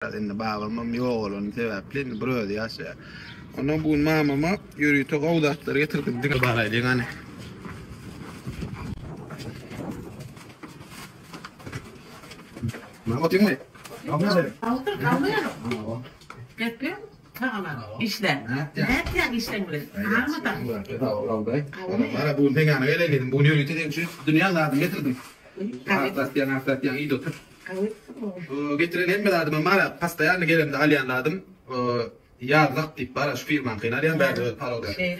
Inne babamam yok olan sebeple böyle yaşa. Ondan bugün mamama yürüyü kavdatları getirdim. Dikkat bağlayın hani. Mama atayım mı? Kalmıyor. Getiriyor. İşte. Ne yapacak işte böyle? Anlatan. Bana bugün pengana gelelim. Bugün yürüyü dedim şu dünyalardan getirdim. Haftat iyi doktor. Getirelim mi lazım? Bana pasta yarını gelim de alyan lazım. Yazdık tip bara şu firman kıyın alyan verdi para öder.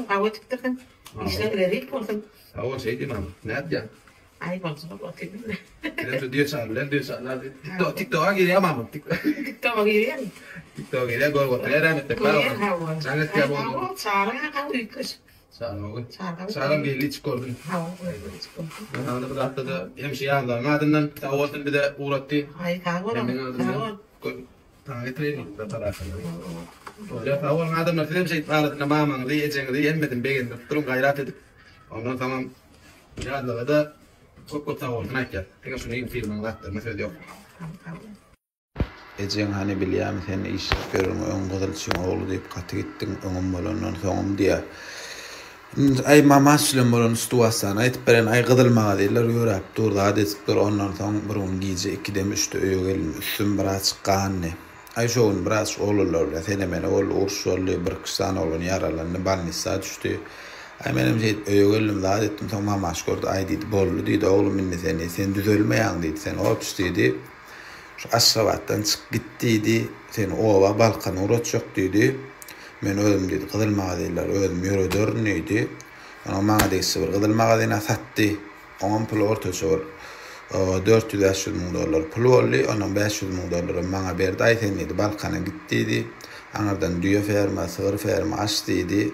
Kavga çıktın. İşler değil olsun. Hava şey değil mi? Ne yapacağım? Ay baksana bakayım. Ben diyor çağırlar. TikTok'a giriyor ama TikTok'a giriyor. TikTok'a giriyor. Gol gol. Rahmetli para. Sangat ya bu. Çağırın kalıyor kız. Sağlam geldi çıkordum. Ben de hafta da hemşi yazlar. Madenden tavatın bir de uğrattı. Ay kavga. Getireyim de para. Ya tavat madem dedim şey paradan mamam diyeceğim diye emmedim begin. Durum gayret edip. Ondan tamam. Yazlar da çok tavat nakya. Tek şunu iyi filmden baktım mesela yok. Ecen hani bilýärmi sen iş görürüm öň gydylçyň ogly diýip gaty gitdiň öňüm bolandan soňum diýe. Ay mamaşlym bolan stuwasan aýtyp beren ay gydylmaga diýler ýörep durdy adetler ondan soň bir gün giýje 2-den 3-de öýe gelin üstüm biraz çykany. Ay şoň biraz oglanlar fenomeni ol urşully bir kişan olan yaralandy balnisa düşdi. Ay menem jeýip öýe gelim adetdim soň mamaş gördü ay diýdi boldy diýdi oglum minne sen düzelmeýäň diýdi sen opus diýdi. Şu Aşgabatdan çık gittiydi. Sen ova balkan uğratacak dedi. Men özüm dedi. Kızılmağa deyirler. Özüm yürüdörnüydü. Ona bana deyisi var. Kızılmağa deyine sattı. Onun pulu ortası var. $400,000 pulu oldu. Onun $500,000 bana verdi. Ay sen dedi. Balkan'a gittiydi. Anardan düğe ferma, sığır ferma açtıydı.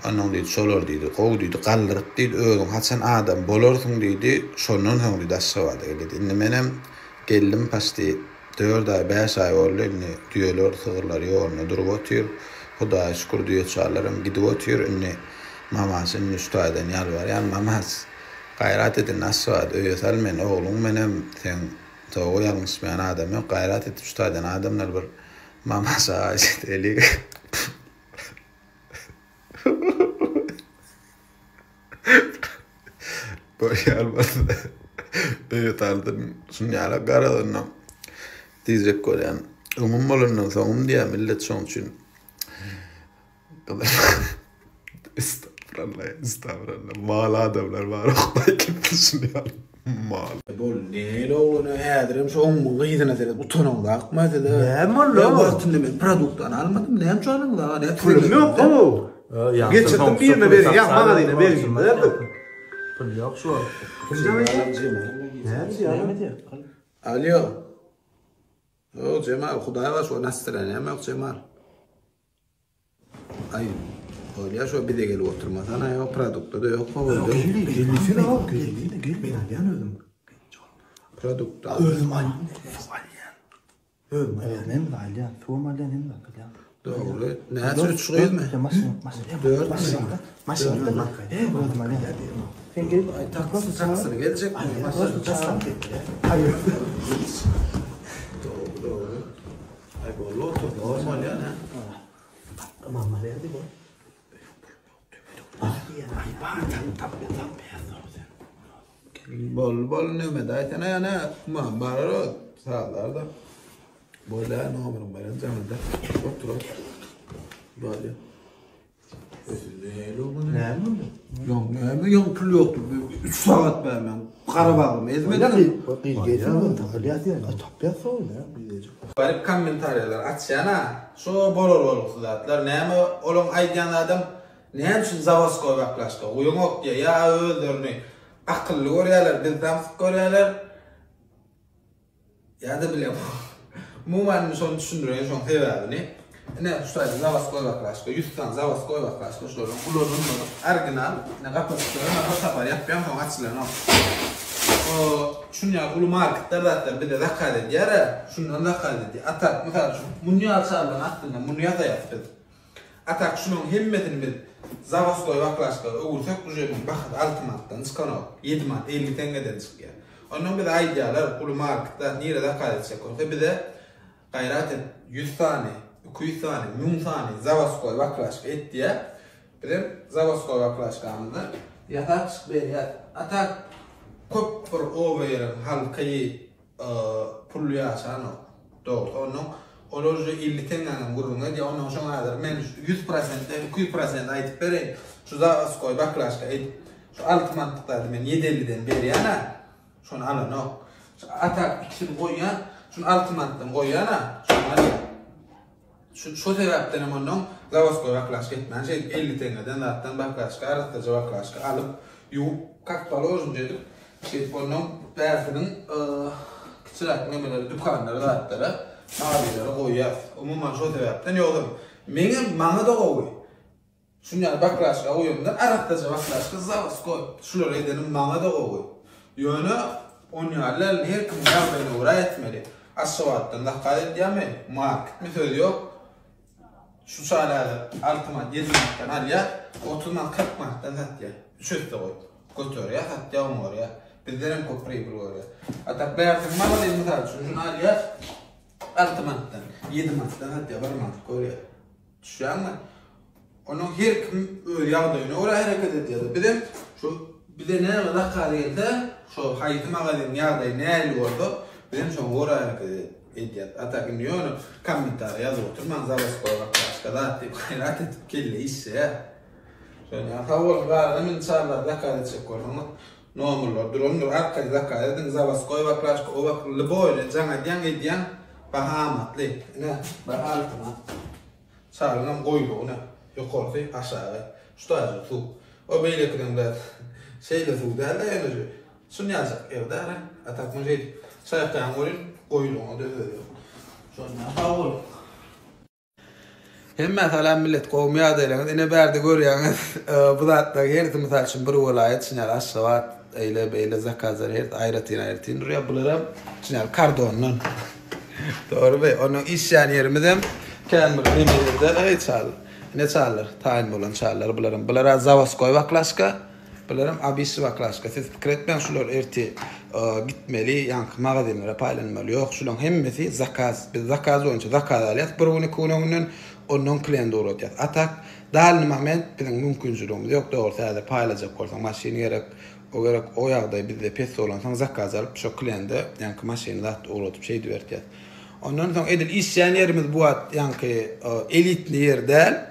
Onun dedi. Solor dedi. Koğu dedi. Kaldırıp dedi. Özüm. Hatsan adam bolorsun dedi. Sonun son dedi. Aşgabat'a geldi. İnne menem geldim pasti 4 ay 5 ay oldu inni düýeler sığırlar ýoluna durup otyr. Hudaýa şükür düýe çağlarym gidip otyr inni mamasyň üstadan ýalbarýan mamas gaýrat edin aswat öýe sal men oglum menem sen towy ýalňysmaýan adam ýok gaýrat edip üstadan adamlar bir mamasa aýtdy. Boýalmady. Evet aldım. Sunyala garadan diyecek koyan. Umum bolandan soňum diye millet şoň üçin. Estağfurullah. Mal adamlar var. Oqday kimdi sunyal. Mal. Bol neyle oğlunu hädirim şoň gyýdyna seret utanýan akmady da. Näme ol? Wagtynda men produktdan almadym. Näme çalyň da? Ne pulum ýok o. Geçirdim birine berýän. Ýa bana diýene berýän. Pul ýok şu. Alo. O Cemal, Hudaýa var şu nastıran ýa Cemal. Ay, öyle şu bir de gelip oturmasana ya produkta da yok mu? Gelmesene o, gel ben alyan öldüm. Produkta. Öldüm alyan. Öldüm alyan hem de alyan. Tuğum alyan hem de alyan. Doğru. Ne söz çıkıyor mu? Dört. Maşın. Öldüm alyan. Sen gelip taklasın saksını gelecek mi? Hayır. Doğru. Ay bollu otur. Normal ya ne? Mamma nerede bu? Bol ne medaytana ya ne? Mamma sağlarda. Böyle ne olurum ben canımda. Otur. Böyle. Yok pul yoktu. 3 saat ben Qarabağım ezmedim. Garip kommentarlar açsana. Şu bolor oluksulatlar. Näme olon aýdýan adam näme üçin Zavaskoy baklaşdy? Uýun ok diýe ýa özlerini akylly görýärler, biltamsyk görýärler. Ýa-da bilem. Muman şonu düşündirýän şoň sebäbini. Ne şuýa Zavaskoy baklaşdy. 100 tan Zavaskoy baklaşdy. Şolary kullanýan original ne gapasyny tapar ýapýan soň açylan. O şunya ulu marketler bir de zakar edýär. Şundan zakar edýär. Atak mesela munyal çalan atdyna munyal da ýapdy. Atak şunun hemmetini bir Zavaskoy baklaşdy. Öwürtek uje bir bahat altmatdan çykan 7 mat 50 tengeden çykýar. Onun bir de aydiyalar Kulu Market'ta nire de kaydedecek. Bir de gayret et 100 tane, 200 tane, 1000 tane zavaskoy baklaşka et diye. Bir de zavaskoy baklaşkamızda yatak çıkbaya atak köp bir over'ın halkayı pulluya açan o. Doğru. Onun olurca 50 tenganın gurruna diye onun şuna kadar men 100%, 200% aytıp bereyim. Şu zavaskoy baklaşka et. Şu altı mantıklardı men 750'den beri yana. Şunu alın o. Atak ikisini koyuyan, şunu altı mantıktan koyuyana. Şunu alın. Şu sebepten onun zavaskoy baklaşka etmen şey 50 tengadan zaten baklaşka, aratıcı baklaşka alıp yuvup kakpalı olsun dedik. Onun berfinin küçülak nemeleri, dükkanları, dağıtları, mavileri koyuyor. Umuman şu sebepten yoldum. Benim bana da koyuyor. Şunlar baklaşka koyuyorlar, aratıcı baklaşka zavaskoy. Şuları edenim bana da koyuyor. Yönü onlarla her kim beni uğra etmeli. Asıvattan da kadet diyemeli. Market mi söylüyor? Şu çağlarda 6 mat, 7 mattan al ya, 30 mat, 40 mattan sat ya. Şöyle koy. Götür ya, sat ya onu oraya. Bizlerin koprayı bul oraya. Hatta bayartık mala değil mi tartışın? Şunu al ya, 6 mattan, 7 mattan sat ya, 1 mat oraya. Düşüyor mu? Onun her kim yağdığını oraya hareket ediyordu. Bir de ne kadar kariyelde, şu hayatım ağabeyim yağdayı ne eli oldu, bizim şu oraya hareket ediyor. Hatta ki onu komentar yazıp oturman zavaskoy baklaşka da deyip hayrat edip kelle işse ya. Şöyle ya, tavuğun varını min çağırlar dakar edecek onu. Ne olurlar, durumdur arkayı dakar edin zavaskoy baklaşka, o bakırlı böyle cana diyen ediyen bahamatlı. Ne? Bahamatlı. Çağırınam koydu ona. Yukarıda aşağıya. Şu da su. O böyle kırımda şeyle su derler ya önce. Şunu yazık evde ara. Atakma şey. Sayaktan koyun koydu onu da öyle. Şunu havul. Hem mesela millet kovmaya deyleğiniz. Yine berdi görüyorsunuz. Bu da her misal için bir olayet. Şimdi aşağı öyle zakazlar her ayratin. Buraya bulurum. Şimdi kardonun. Doğru be. Onun iş yani yerimizden kendi yemeğinde çağırır. Ne çağırır? Tayin olan çağırır. Bularım zavaskoy baklaşka. Bularım abisi baklaşka. Siz fikir etmeyin şular erti gitmeli, yankı mağazinlere paylanmalı. Yok şulan hemmesi zakaz. Biz zakaz olunca zakaz alıyat. Bir kununun onun kliyen doğru olacak. Atak dağılın moment bizim mümküncülüğümüz yok. Doğru sadece paylaşacak olsan maşini gerek o yağda bizde pes olansan zakaz alıp şu kliyende yankı maşini da uğratıp şey düvertiyat. Ondan sonra edil işleyen yerimiz bu at yankı elitli yerde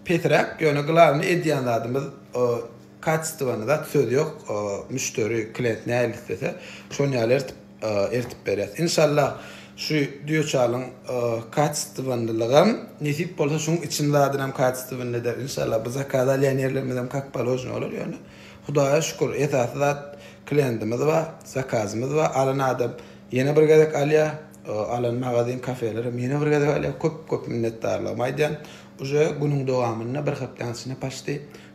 petrak yönü gılarını ediyen adımız kaçtıvanı da söz yok müşteri klient ne elistese şunu ertip beriyat. İnşallah şu diyor çağılın kaçtıvanlılığım nesip olsa şunun içinde adınam kaçtıvanlı der. İnşallah bu zakada aliyen yerlerimizden kakpalı olsun olur yani. Hudaya şükür esası da klientimiz var, zakazımız var. Alın adam yeni bir gedek alya alan mağazin kafelerim yine bir gedek alya köp minnettarlığım aydan. Uca günün devamında bir haftansına paştı.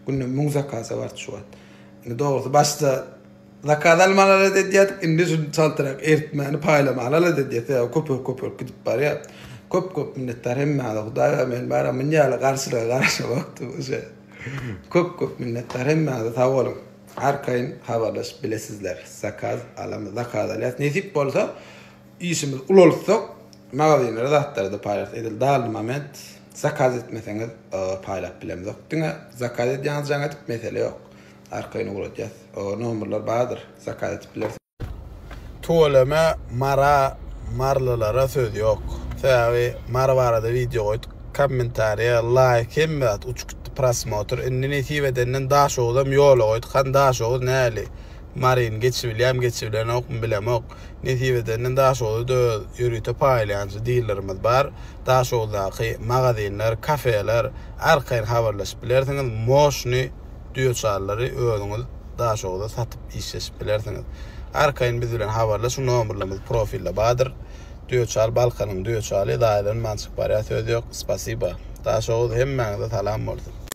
Günün mün zakası var şu an. Doğrusu başta zakaz almaları dediyat, indi şunu çaltarak ertmeni paylamaları dediyat. Köpür gidip var ya. Köp minnettar hem mağaza. Hudaya men bara minyala karşıya baktı. Köp minnettar hem mağaza tavolum. Arkayın havalaş bilesizler. Zakaz alamı zakaz alayat. Nesip olsa işimiz ulolsak mağazinlere zahtları da paylaş edil. Dağıldı moment zakaz etmeseniz paylaş bilemiz yok. Dine zakaz edeceğiniz canıtıp mesele yok. Arkayını uğratacağız. O numaralar bağıdır. Zakaz etip bilersiniz. Tuğleme marlılara söz yok. Sebebi marvarada video koyduk. Komentariya like hemmet uçuktu prasmotor. İnni nesip edenin daş oğudum yolu koyduk. Kan daş oğud neyli? Marin geçivilem okum bilem ok. Nesip edenin daş oğudu yürüyte paylayancı değillerimiz var. Daş oğudaki mağazinler, kafeler, arkayın haberleşip bilersiniz. Moşni düğçarları öğünüz daş oğuda satıp işleşip bilersiniz. Arkayın biz bilen haberleş, şu numaralarımız profille bağdır. Düğçar Balkan'ın düğçarı dailerin mançık var ya söz yok. Spasiba. Daş oğudu hem mənada salam oldu.